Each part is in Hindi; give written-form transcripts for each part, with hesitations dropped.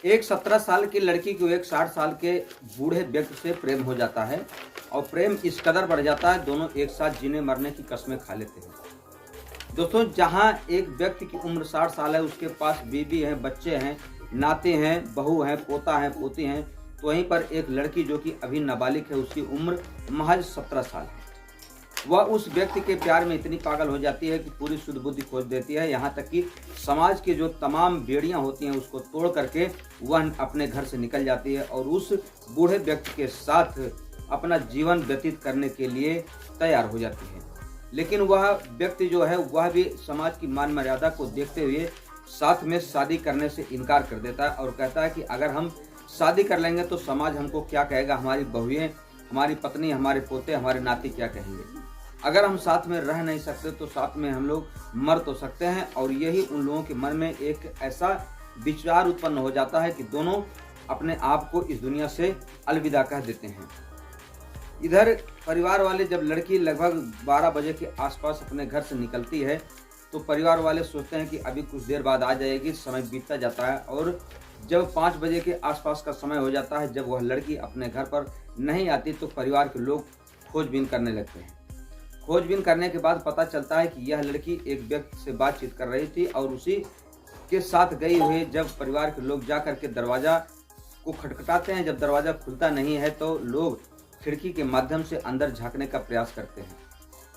एक 17 साल की लड़की को एक 60 साल के बूढ़े व्यक्ति से प्रेम हो जाता है और प्रेम इस कदर बढ़ जाता है, दोनों एक साथ जीने मरने की कस्में खा लेते हैं। दोस्तों, जहां एक व्यक्ति की उम्र 60 साल है, उसके पास बीवी है, बच्चे हैं, नाते हैं, बहू हैं, पोता है, पोती हैं, तो वहीं पर एक लड़की जो कि अभी नाबालिग है, उसकी उम्र महज 17 साल है। वह उस व्यक्ति के प्यार में इतनी पागल हो जाती है कि पूरी शुद्ध बुद्धि खोज देती है, यहाँ तक कि समाज की जो तमाम बेड़ियां होती हैं उसको तोड़ करके वह अपने घर से निकल जाती है और उस बूढ़े व्यक्ति के साथ अपना जीवन व्यतीत करने के लिए तैयार हो जाती है। लेकिन वह व्यक्ति जो है वह भी समाज की मान मर्यादा को देखते हुए साथ में शादी करने से इनकार कर देता है और कहता है कि अगर हम शादी कर लेंगे तो समाज हमको क्या कहेगा, हमारी बहुएं, हमारी पत्नी, हमारे पोते, हमारे नाती क्या कहेंगे। अगर हम साथ में रह नहीं सकते तो साथ में हम लोग मर तो सकते हैं। और यही उन लोगों के मन में एक ऐसा विचार उत्पन्न हो जाता है कि दोनों अपने आप को इस दुनिया से अलविदा कह देते हैं। इधर परिवार वाले, जब लड़की लगभग 12 बजे के आसपास अपने घर से निकलती है तो परिवार वाले सोचते हैं कि अभी कुछ देर बाद आ जाएगी। समय बीतता जाता है और जब 5 बजे के आसपास का समय हो जाता है, जब वह लड़की अपने घर पर नहीं आती तो परिवार के लोग खोजबीन करने लगते हैं। खोजबीन करने के बाद पता चलता है कि यह लड़की एक व्यक्ति से बातचीत कर रही थी और उसी के साथ गई हुई। जब परिवार के लोग जा करके दरवाज़ा को खटखटाते हैं, जब दरवाज़ा खुलता नहीं है तो लोग खिड़की के माध्यम से अंदर झांकने का प्रयास करते हैं।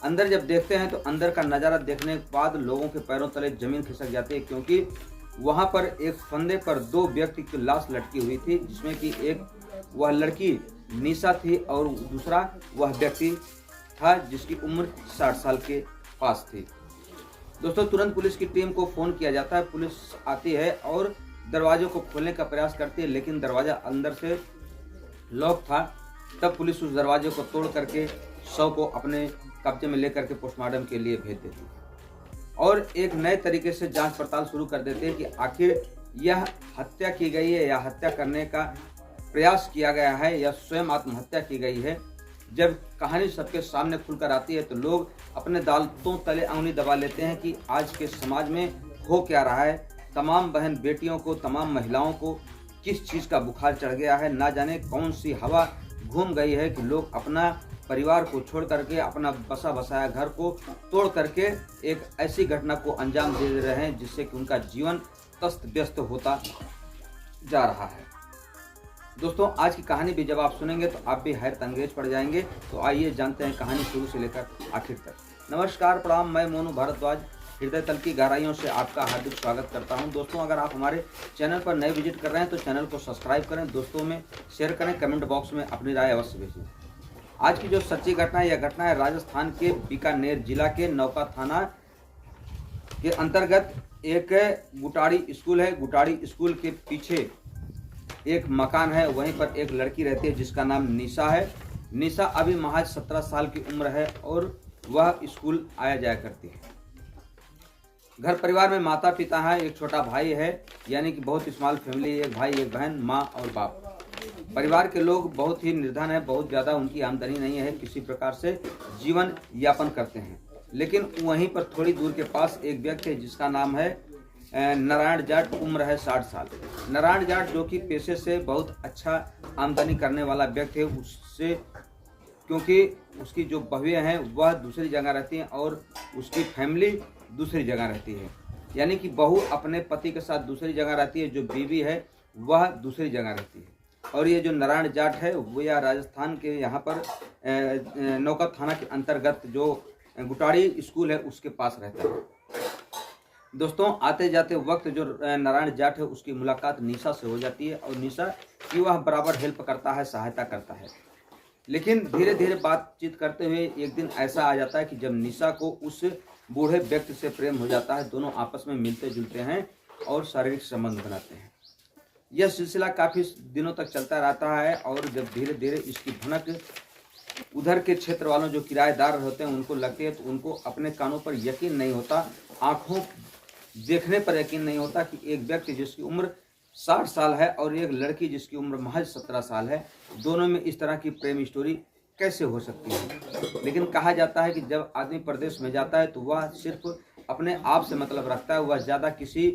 अंदर जब देखते हैं तो अंदर का नज़ारा देखने के बाद लोगों के पैरों तले जमीन खिसक जाती है, क्योंकि वहाँ पर एक फंदे पर 2 व्यक्ति की लाश लटकी हुई थी, जिसमें कि एक वह लड़की निशा थी और दूसरा वह व्यक्ति था जिसकी उम्र 60 साल के पास थी। दोस्तों, तुरंत पुलिस की टीम को फ़ोन किया जाता है। पुलिस आती है और दरवाज़ों को खोलने का प्रयास करती है, लेकिन दरवाज़ा अंदर से लॉक था। तब पुलिस उस दरवाजे को तोड़ करके शव को अपने कब्जे में लेकर के पोस्टमार्टम के लिए भेज देती है और एक नए तरीके से जांच पड़ताल शुरू कर देते हैं कि आखिर यह हत्या की गई है या हत्या करने का प्रयास किया गया है या स्वयं आत्महत्या की गई है। जब कहानी सबके सामने खुलकर आती है तो लोग अपने दांतों तले अंगुली दबा लेते हैं कि आज के समाज में हो क्या रहा है। तमाम बहन बेटियों को, तमाम महिलाओं को किस चीज़ का बुखार चढ़ गया है, ना जाने कौन सी हवा घूम गई है कि लोग अपना परिवार को छोड़ करके, अपना बसा बसाया घर को तोड़ करके एक ऐसी घटना को अंजाम दे रहे हैं जिससे कि उनका जीवन तस्त व्यस्त होता जा रहा है। दोस्तों, आज की कहानी भी जब आप सुनेंगे तो आप भी हैरत अंगेज पड़ जाएंगे। तो आइए जानते हैं कहानी शुरू से लेकर आखिर तक। नमस्कार, प्रणाम, मैं मोनू भारद्वाज हृदय तल की गहराइयों से आपका हार्दिक स्वागत करता हूं। दोस्तों, अगर आप हमारे चैनल पर नए विजिट कर रहे हैं तो चैनल को सब्सक्राइब करें, दोस्तों में शेयर करें, कमेंट बॉक्स में अपनी राय अवश्य भेजें। आज की जो सच्ची घटना है, यह घटना है राजस्थान के बीकानेर जिला के नौका थाना के अंतर्गत एक गुटाड़ी स्कूल है। गुटाड़ी स्कूल के पीछे एक मकान है, वहीं पर एक लड़की रहती है जिसका नाम निशा है। निशा अभी महज 17 साल की उम्र है और वह स्कूल आया जाया करती है। घर परिवार में माता पिता है, एक छोटा भाई है, यानी कि बहुत स्मॉल फैमिली, एक भाई, एक बहन, माँ और बाप। परिवार के लोग बहुत ही निर्धन है, बहुत ज़्यादा उनकी आमदनी नहीं है, किसी प्रकार से जीवन यापन करते हैं। लेकिन वहीं पर थोड़ी दूर के पास एक व्यक्ति है जिसका नाम है नारायण जाट, उम्र है 60 साल। नारायण जाट जो कि पेशे से बहुत अच्छा आमदनी करने वाला व्यक्ति है, उससे क्योंकि उसकी जो बहुएं हैं वह दूसरी जगह रहती हैं और उसकी फैमिली दूसरी जगह रहती है, यानी कि बहू अपने पति के साथ दूसरी जगह रहती है, जो बीवी है वह दूसरी जगह रहती है। और ये जो नारायण जाट है वो यह राजस्थान के यहाँ पर नौका थाना के अंतर्गत जो गुटाड़ी स्कूल है उसके पास रहता है। दोस्तों, आते जाते वक्त जो नारायण जाट है उसकी मुलाकात निशा से हो जाती है और निशा की वह बराबर हेल्प करता है, सहायता करता है। लेकिन धीरे धीरे बातचीत करते हुए एक दिन ऐसा आ जाता है कि जब निशा को उस बूढ़े व्यक्ति से प्रेम हो जाता है, दोनों आपस में मिलते जुलते हैं और शारीरिक संबंध बनाते हैं। यह सिलसिला काफ़ी दिनों तक चलता रहता है और जब धीरे धीरे इसकी भनक उधर के क्षेत्र वालों जो किराएदार होते हैं उनको लगती है तो उनको अपने कानों पर यकीन नहीं होता, आँखों देखने पर यकीन नहीं होता कि एक व्यक्ति जिसकी उम्र 60 साल है और एक लड़की जिसकी उम्र महज 17 साल है, दोनों में इस तरह की प्रेम स्टोरी कैसे हो सकती है। लेकिन कहा जाता है कि जब आदमी प्रदेश में जाता है तो वह सिर्फ अपने आप से मतलब रखता है, वह ज़्यादा किसी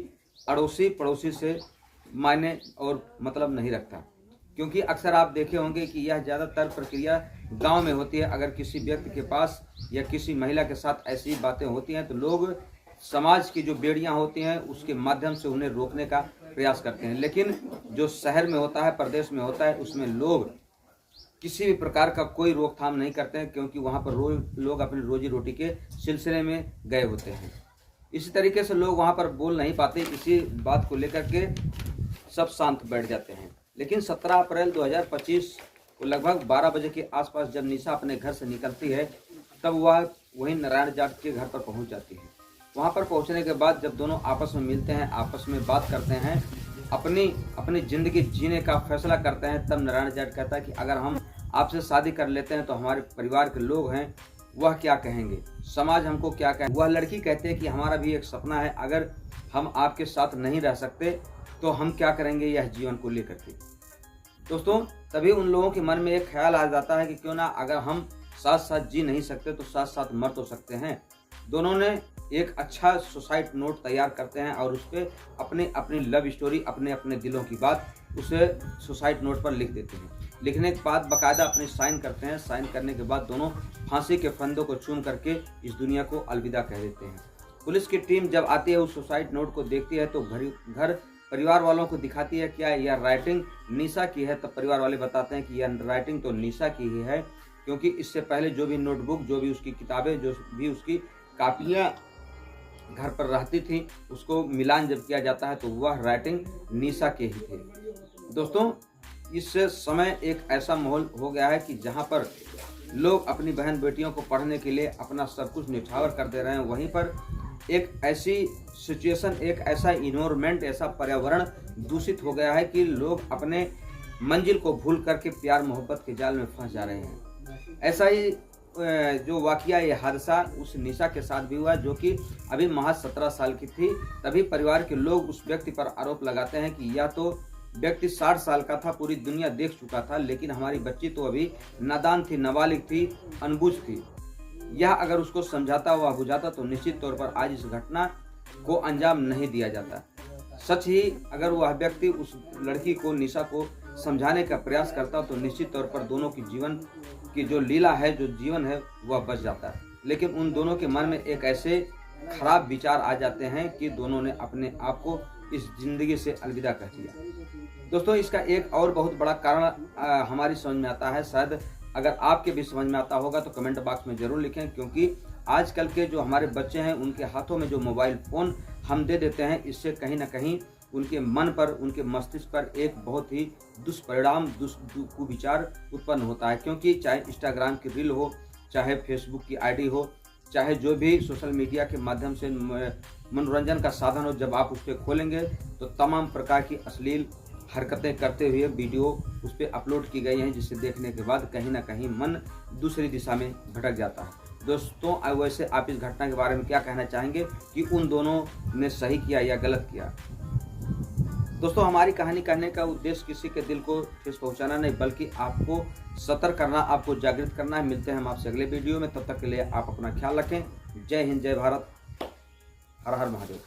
अड़ोसी पड़ोसी से मायने और मतलब नहीं रखता, क्योंकि अक्सर आप देखे होंगे कि यह ज़्यादातर प्रक्रिया गांव में होती है। अगर किसी व्यक्ति के पास या किसी महिला के साथ ऐसी बातें होती हैं तो लोग समाज की जो बेड़ियां होती हैं उसके माध्यम से उन्हें रोकने का प्रयास करते हैं। लेकिन जो शहर में होता है, प्रदेश में होता है, उसमें लोग किसी भी प्रकार का कोई रोकथाम नहीं करते हैं, क्योंकि वहाँ पर लोग अपनी रोजी रोटी के सिलसिले में गए होते हैं। इसी तरीके से लोग वहाँ पर बोल नहीं पाते, इसी बात को लेकर के सब शांत बैठ जाते हैं। लेकिन 17 अप्रैल 2025 को लगभग 12 बजे के आसपास जब निशा अपने घर से निकलती है तब वह वहीं नारायण जाट के घर पर पहुंच जाती है। वहां पर पहुंचने के बाद जब दोनों आपस में मिलते हैं, आपस में बात करते हैं, अपनी ज़िंदगी जीने का फैसला करते हैं, तब नारायण जाट कहता है कि अगर हम आपसे शादी कर लेते हैं तो हमारे परिवार के लोग हैं वह क्या कहेंगे, समाज हमको क्या कहेंगे। वह लड़की कहती है कि हमारा भी एक सपना है, अगर हम आपके साथ नहीं रह सकते तो हम क्या करेंगे यह जीवन को लेकर के। दोस्तों, तभी उन लोगों के मन में एक ख्याल आ जाता है कि क्यों ना अगर हम साथ साथ जी नहीं सकते तो साथ साथ मर तो सकते हैं। दोनों ने एक अच्छा सुसाइड नोट तैयार करते हैं और उस पर अपनी लव स्टोरी, अपने दिलों की बात उसे सुसाइड नोट पर लिख देते हैं। लिखने के बाद बाकायदा अपने साइन करते हैं। साइन करने के बाद दोनों फांसी के फंदों को चूम करके इस दुनिया को अलविदा कह देते हैं। पुलिस की टीम जब आती है उस सुसाइड नोट को देखती है तो घर परिवार वालों को दिखाती है क्या यह राइटिंग निशा की है। तब परिवार वाले बताते हैं कि यह राइटिंग तो निशा की ही है, क्योंकि इससे पहले जो भी नोटबुक, जो भी उसकी किताबें, जो भी उसकी कापियां घर पर रहती थी, उसको मिलान जब किया जाता है तो वह राइटिंग निशा के ही थे। दोस्तों, इस समय एक ऐसा माहौल हो गया है कि जहां पर लोग अपनी बहन बेटियों को पढ़ने के लिए अपना सब कुछ न्यौछावर कर दे रहे हैं। वहीं पर एक ऐसी सिचुएशन, एक ऐसा इन्वायरमेंट, ऐसा पर्यावरण दूषित हो गया है कि लोग अपने मंजिल को भूल करके प्यार मोहब्बत के जाल में फंस जा रहे हैं। ऐसा ही जो वाकया, ये हादसा उस निशा के साथ भी हुआ, जो कि अभी महज 17 साल की थी। तभी परिवार के लोग उस व्यक्ति पर आरोप लगाते हैं कि यह तो व्यक्ति 60 साल का था, पूरी दुनिया देख चुका था, लेकिन हमारी बच्ची तो अभी नादान थी, नाबालिग थी, अनबुझ थी। यह अगर उसको समझाता हुआ बुझाता तो निश्चित तौर पर आज इस घटना को अंजाम नहीं दिया जाता। सच ही अगर वह व्यक्ति उस लड़की को, निशा को समझाने का प्रयास करता तो निश्चित तौर पर दोनों की जीवन की जो लीला है, जो जीवन है, वह बच जाता है। लेकिन उन दोनों के मन में एक ऐसे खराब विचार आ जाते हैं कि दोनों ने अपने आप को इस जिंदगी से अलविदा कर दिया। दोस्तों, इसका एक और बहुत बड़ा कारण हमारी समझ में आता है। शायद अगर आपके भी समझ में आता होगा तो कमेंट बॉक्स में ज़रूर लिखें, क्योंकि आजकल के जो हमारे बच्चे हैं उनके हाथों में जो मोबाइल फ़ोन हम दे देते हैं, इससे कहीं ना कहीं उनके मन पर, उनके मस्तिष्क पर एक बहुत ही दुष्परिणाम, कुविचार उत्पन्न होता है। क्योंकि चाहे इंस्टाग्राम की रील हो, चाहे फेसबुक की आईडी हो, चाहे जो भी सोशल मीडिया के माध्यम से मनोरंजन का साधन हो, जब आप उस पर खोलेंगे तो तमाम प्रकार की अश्लील हरकतें करते हुए वीडियो उस पर अपलोड की गई हैं, जिसे देखने के बाद कहीं ना कहीं मन दूसरी दिशा में भटक जाता है। दोस्तों, वैसे आप इस घटना के बारे में क्या कहना चाहेंगे कि उन दोनों ने सही किया या गलत किया? दोस्तों, हमारी कहानी कहने का उद्देश्य किसी के दिल को ठेस पहुंचाना नहीं, बल्कि आपको सतर्क करना, आपको जागृत करना है। मिलते हैं हम आपसे अगले वीडियो में, तब तक के लिए आप अपना ख्याल रखें। जय हिंद, जय भारत, हर हर महादेव।